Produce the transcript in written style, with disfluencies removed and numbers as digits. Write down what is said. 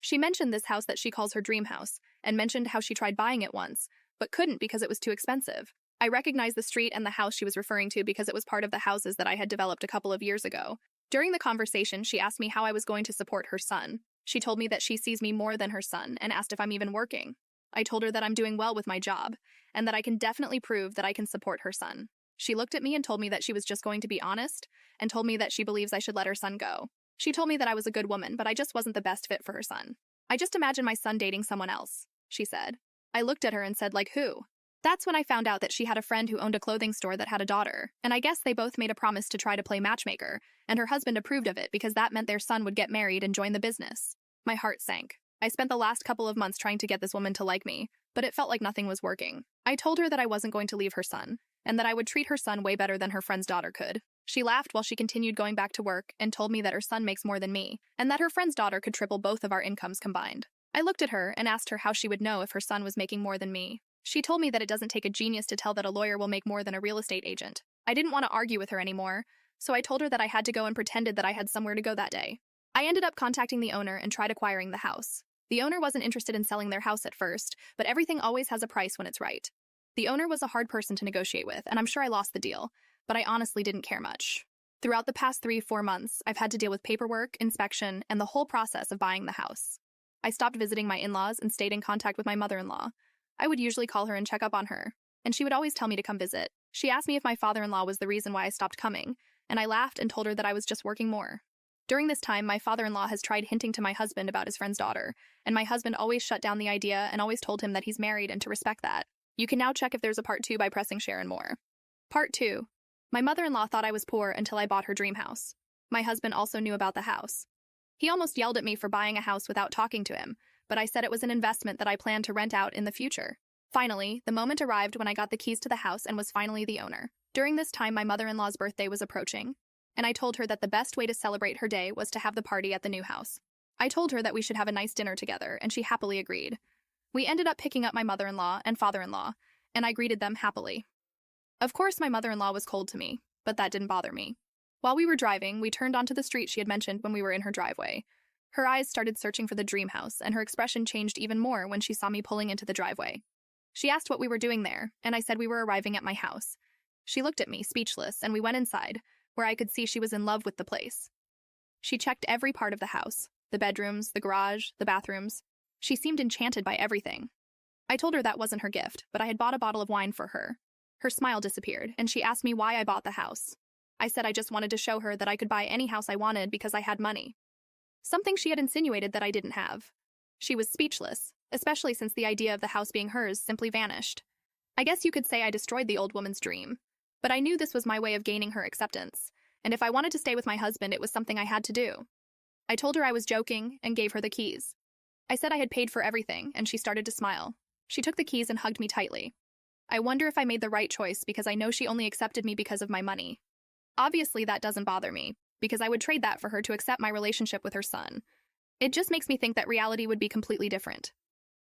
She mentioned this house that she calls her dream house, and mentioned how she tried buying it once, but couldn't because it was too expensive. I recognized the street and the house she was referring to because it was part of the houses that I had developed a couple of years ago. During the conversation, she asked me how I was going to support her son. She told me that she sees me more than her son and asked if I'm even working. I told her that I'm doing well with my job, and that I can definitely prove that I can support her son. She looked at me and told me that she was just going to be honest, and told me that she believes I should let her son go. She told me that I was a good woman, but I just wasn't the best fit for her son. I just imagine my son dating someone else, she said. I looked at her and said, like who? That's when I found out that she had a friend who owned a clothing store that had a daughter, and I guess they both made a promise to try to play matchmaker, and her husband approved of it because that meant their son would get married and join the business. My heart sank. I spent the last couple of months trying to get this woman to like me, but it felt like nothing was working. I told her that I wasn't going to leave her son, and that I would treat her son way better than her friend's daughter could. She laughed while she continued going back to work and told me that her son makes more than me, and that her friend's daughter could triple both of our incomes combined. I looked at her and asked her how she would know if her son was making more than me. She told me that it doesn't take a genius to tell that a lawyer will make more than a real estate agent. I didn't want to argue with her anymore, so I told her that I had to go and pretended that I had somewhere to go that day. I ended up contacting the owner and tried acquiring the house. The owner wasn't interested in selling their house at first, but everything always has a price when it's right. The owner was a hard person to negotiate with, and I'm sure I lost the deal, but I honestly didn't care much. Throughout the past 3-4 months, I've had to deal with paperwork, inspection, and the whole process of buying the house. I stopped visiting my in-laws and stayed in contact with my mother-in-law. I would usually call her and check up on her, and she would always tell me to come visit. She asked me if my father-in-law was the reason why I stopped coming, and I laughed and told her that I was just working more. During this time, my father-in-law has tried hinting to my husband about his friend's daughter, and my husband always shut down the idea and always told him that he's married and to respect that. You can now check if there's a part 2 by pressing share and more. Part 2. My mother-in-law thought I was poor until I bought her dream house. My husband also knew about the house. He almost yelled at me for buying a house without talking to him, but I said it was an investment that I planned to rent out in the future. Finally, the moment arrived when I got the keys to the house and was finally the owner. During this time, my mother-in-law's birthday was approaching, and I told her that the best way to celebrate her day was to have the party at the new house. I told her that we should have a nice dinner together, and she happily agreed. We ended up picking up my mother-in-law and father-in-law, and I greeted them happily. Of course, my mother-in-law was cold to me, but that didn't bother me. While we were driving, we turned onto the street she had mentioned when we were in her driveway. Her eyes started searching for the dream house, and her expression changed even more when she saw me pulling into the driveway. She asked what we were doing there, and I said we were arriving at my house. She looked at me, speechless, and we went inside, where I could see she was in love with the place. She checked every part of the house, the bedrooms, the garage, the bathrooms. She seemed enchanted by everything. I told her that wasn't her gift, but I had bought a bottle of wine for her. Her smile disappeared, and she asked me why I bought the house. I said I just wanted to show her that I could buy any house I wanted because I had money. Something she had insinuated that I didn't have. She was speechless, especially since the idea of the house being hers simply vanished. I guess you could say I destroyed the old woman's dream. But I knew this was my way of gaining her acceptance, and if I wanted to stay with my husband, it was something I had to do. I told her I was joking and gave her the keys. I said I had paid for everything, and she started to smile. She took the keys and hugged me tightly. I wonder if I made the right choice because I know she only accepted me because of my money. Obviously, that doesn't bother me, because I would trade that for her to accept my relationship with her son. It just makes me think that reality would be completely different.